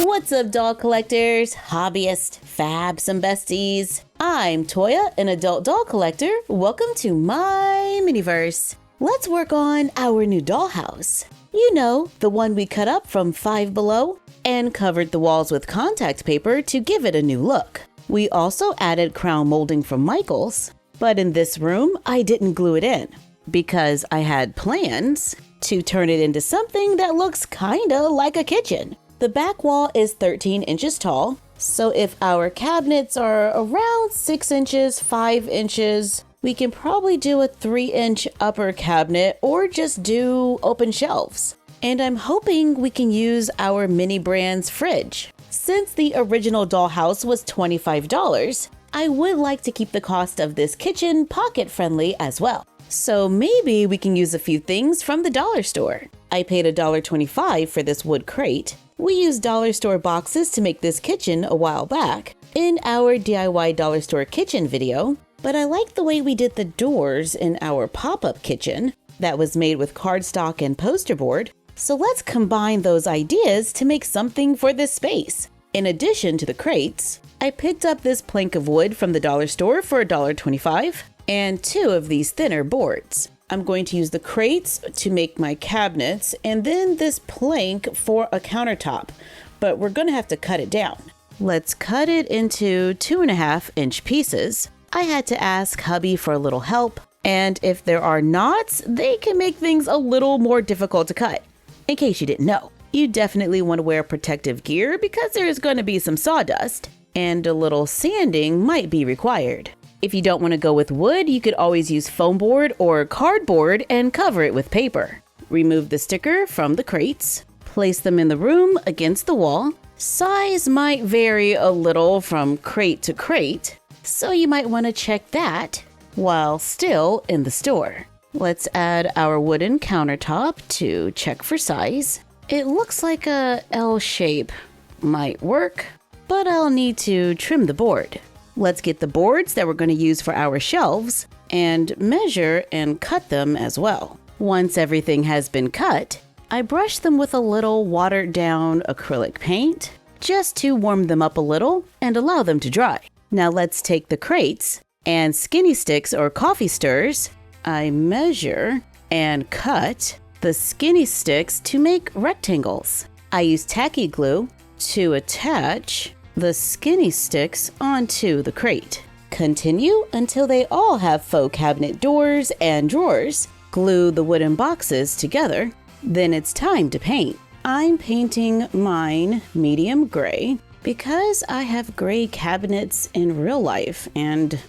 What's up, doll collectors, hobbyists, fabs, and besties? I'm Toya, an adult doll collector. Welcome to my miniverse. Let's work on our new dollhouse. You know, the one we cut up from Five Below and covered the walls with contact paper to give it a new look. We also added crown molding from Michael's, but in this room, I didn't glue it in because I had plans to turn it into something that looks kinda like a kitchen. The back wall is 13 inches tall, so if our cabinets are around 6 inches, 5 inches, we can probably do a 3-inch upper cabinet or just do open shelves. And I'm hoping we can use our mini brand's fridge. Since the original dollhouse was $25, I would like to keep the cost of this kitchen pocket friendly as well. So maybe we can use a few things from the dollar store. I paid $1.25 for this wood crate. We used dollar store boxes to make this kitchen a while back in our DIY dollar store kitchen video, but I like the way we did the doors in our pop-up kitchen that was made with cardstock and poster board. So let's combine those ideas to make something for this space. In addition to the crates, I picked up this plank of wood from the dollar store for $1.25 and 2 of these thinner boards. I'm going to use the crates to make my cabinets and then this plank for a countertop, but we're going to have to cut it down. Let's cut it into 2.5-inch pieces. I had to ask hubby for a little help, and if there are knots, they can make things a little more difficult to cut. In case you didn't know, you definitely want to wear protective gear because there's going to be some sawdust, and a little sanding might be required. If you don't want to go with wood, you could always use foam board or cardboard and cover it with paper. Remove the sticker from the crates. Place them in the room against the wall. Size might vary a little from crate to crate, so you might want to check that while still in the store. Let's add our wooden countertop to check for size. It looks like a L shape might work, but I'll need to trim the board. Let's get the boards that we're going to use for our shelves and measure and cut them as well. Once everything has been cut, I brush them with a little watered down acrylic paint just to warm them up a little and allow them to dry. Now let's take the crates and skinny sticks or coffee stirrers. I measure and cut the skinny sticks to make rectangles. I use tacky glue to attach the skinny sticks onto the crate. Continue until they all have faux cabinet doors and drawers. Glue the wooden boxes together. Then it's time to paint. I'm painting mine medium gray because I have gray cabinets in real life and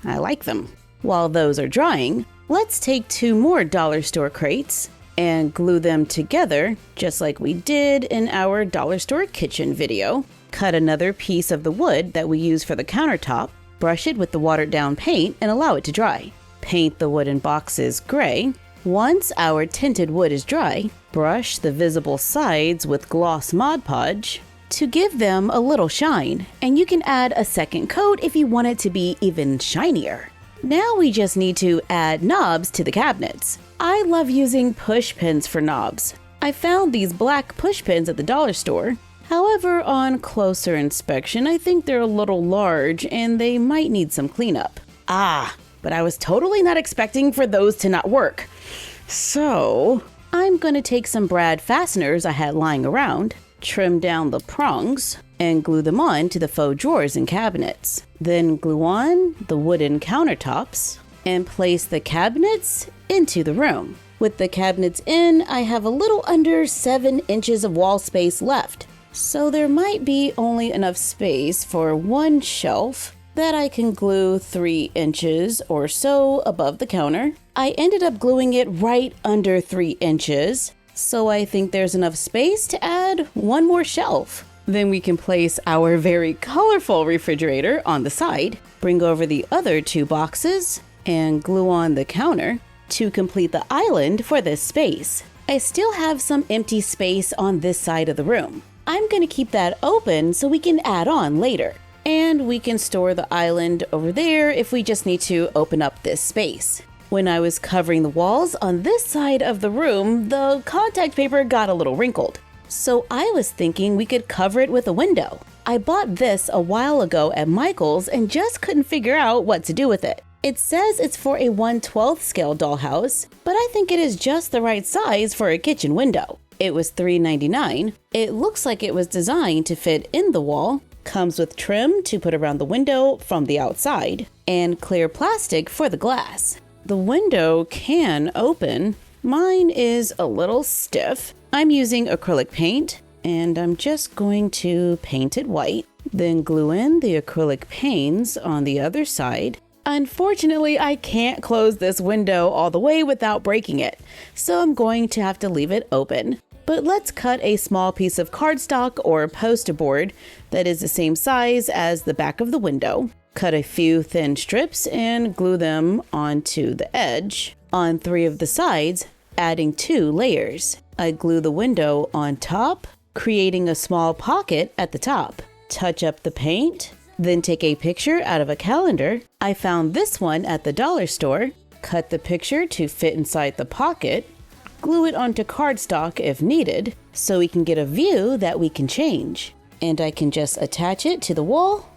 I like them. While those are drying, let's take 2 more dollar store crates and glue them together just like we did in our dollar store kitchen video. Cut another piece of the wood that we use for the countertop, brush it with the watered down paint and allow it to dry. Paint the wooden boxes gray. Once our tinted wood is dry, brush the visible sides with gloss Mod Podge to give them a little shine, and you can add a second coat if you want it to be even shinier. Now we just need to add knobs to the cabinets. I love using push pins for knobs. I found these black push pins at the dollar store. However, on closer inspection, I think they're a little large and they might need some cleanup. But I was totally not expecting for those to not work. So I'm going to take some brad fasteners I had lying around, trim down the prongs, and glue them on to the faux drawers and cabinets. Then glue on the wooden countertops and place the cabinets into the room. With the cabinets in, I have a little under 7 inches of wall space left. So there might be only enough space for one shelf that I can glue 3 inches or so above the counter. I ended up gluing it right under 3 inches, so I think there's enough space to add 1 more shelf. Then we can place our very colorful refrigerator on the side, bring over the other 2 boxes, and glue on the counter to complete the island for this space. I still have some empty space on this side of the room. I'm going to keep that open so we can add on later. And we can store the island over there if we just need to open up this space. When I was covering the walls on this side of the room, the contact paper got a little wrinkled. So I was thinking we could cover it with a window. I bought this a while ago at Michael's and just couldn't figure out what to do with it. It says it's for a 1/12 scale dollhouse, but I think it is just the right size for a kitchen window. It was $3.99. It looks like it was designed to fit in the wall, comes with trim to put around the window from the outside, and clear plastic for the glass. The window can open. Mine is a little stiff. I'm using acrylic paint, and I'm just going to paint it white, then glue in the acrylic panes on the other side. Unfortunately, I can't close this window all the way without breaking it, so I'm going to have to leave it open. But let's cut a small piece of cardstock or poster board that is the same size as the back of the window. Cut a few thin strips and glue them onto the edge on 3 of the sides, adding 2 layers. I glue the window on top, creating a small pocket at the top. Touch up the paint, then take a picture out of a calendar. I found this one at the dollar store. Cut the picture to fit inside the pocket. Glue it onto cardstock if needed, so we can get a view that we can change. And I can just attach it to the wall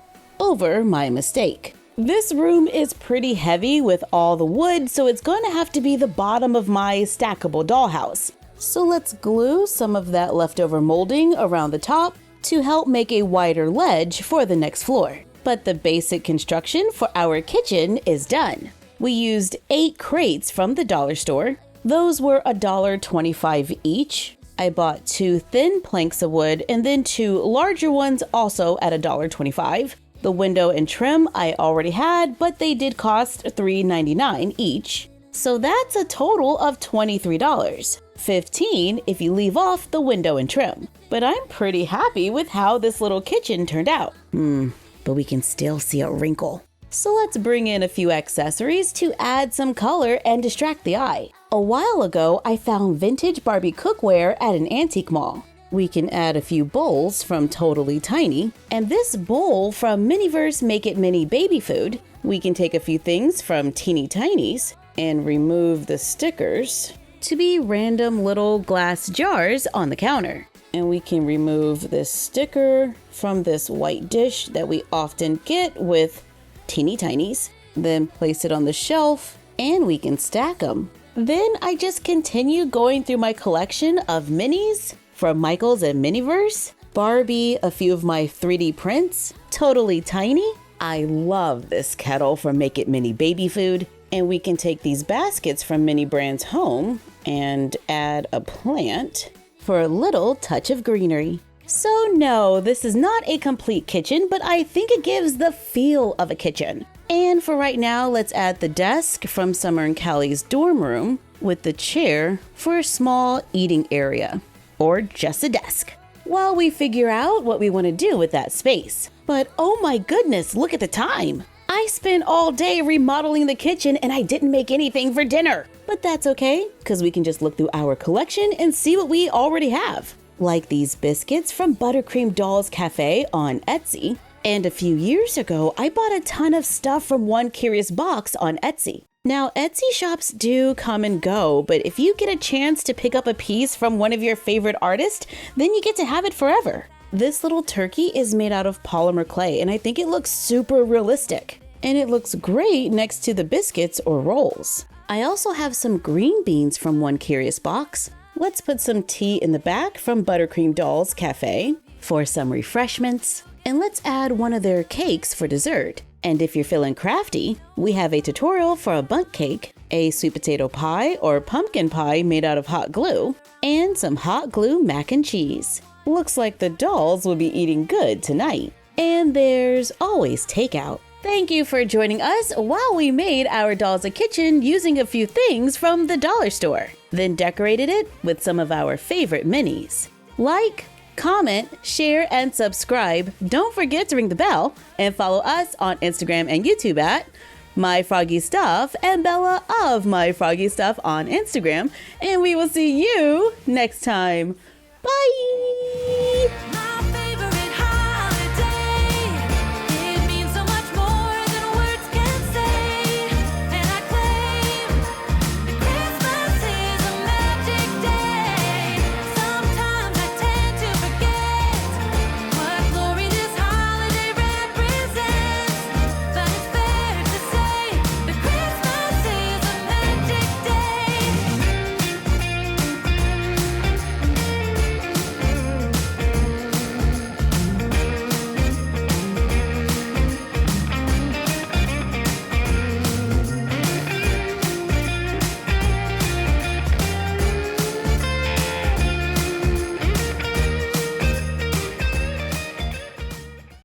over my mistake. This room is pretty heavy with all the wood, so it's going to have to be the bottom of my stackable dollhouse. So let's glue some of that leftover molding around the top to help make a wider ledge for the next floor. But the basic construction for our kitchen is done. We used 8 crates from the dollar store. Those were $1.25 each. I bought 2 thin planks of wood and then 2 larger ones also at $1.25. The window and trim I already had, but they did cost $3.99 each. So that's a total of $23. $15 if you leave off the window and trim. But I'm pretty happy with how this little kitchen turned out. But we can still see a wrinkle. So let's bring in a few accessories to add some color and distract the eye. A while ago, I found vintage Barbie cookware at an antique mall. We can add a few bowls from Totally Tiny, and this bowl from Miniverse Make It Mini Baby Food. We can take a few things from Teeny Tinies and remove the stickers to be random little glass jars on the counter. And we can remove this sticker from this white dish that we often get with Teeny Tinies, then place it on the shelf, and we can stack them. Then I just continue going through my collection of minis from Michael's and Miniverse, Barbie, a few of my 3D prints, Totally Tiny. I love this kettle from Make It Mini Baby Food, and we can take these baskets from Mini Brands Home and add a plant for a little touch of greenery. So no, this is not a complete kitchen, but I think it gives the feel of a kitchen. And for right now, let's add the desk from Summer and Callie's dorm room with the chair for a small eating area, or just a desk, while we figure out what we want to do with that space. But oh my goodness, look at the time. I spent all day remodeling the kitchen and I didn't make anything for dinner. But that's okay, because we can just look through our collection and see what we already have. Like these biscuits from Buttercream Dolls Cafe on Etsy. And a few years ago, I bought a ton of stuff from One Curious Box on Etsy. Now, Etsy shops do come and go, but if you get a chance to pick up a piece from one of your favorite artists, then you get to have it forever. This little turkey is made out of polymer clay, and I think it looks super realistic. And it looks great next to the biscuits or rolls. I also have some green beans from One Curious Box. Let's put some tea in the back from Buttercream Dolls Cafe for some refreshments. And let's add one of their cakes for dessert. And if you're feeling crafty, we have a tutorial for a bundt cake, a sweet potato pie or pumpkin pie made out of hot glue, and some hot glue mac and cheese. Looks like the dolls will be eating good tonight. And there's always takeout. Thank you for joining us while we made our dolls a kitchen using a few things from the dollar store, then decorated it with some of our favorite minis. Like, comment, share, and subscribe. Don't forget to ring the bell and follow us on Instagram and YouTube at MyFroggyStuff and Bella of MyFroggyStuff on Instagram. And we will see you next time. Bye!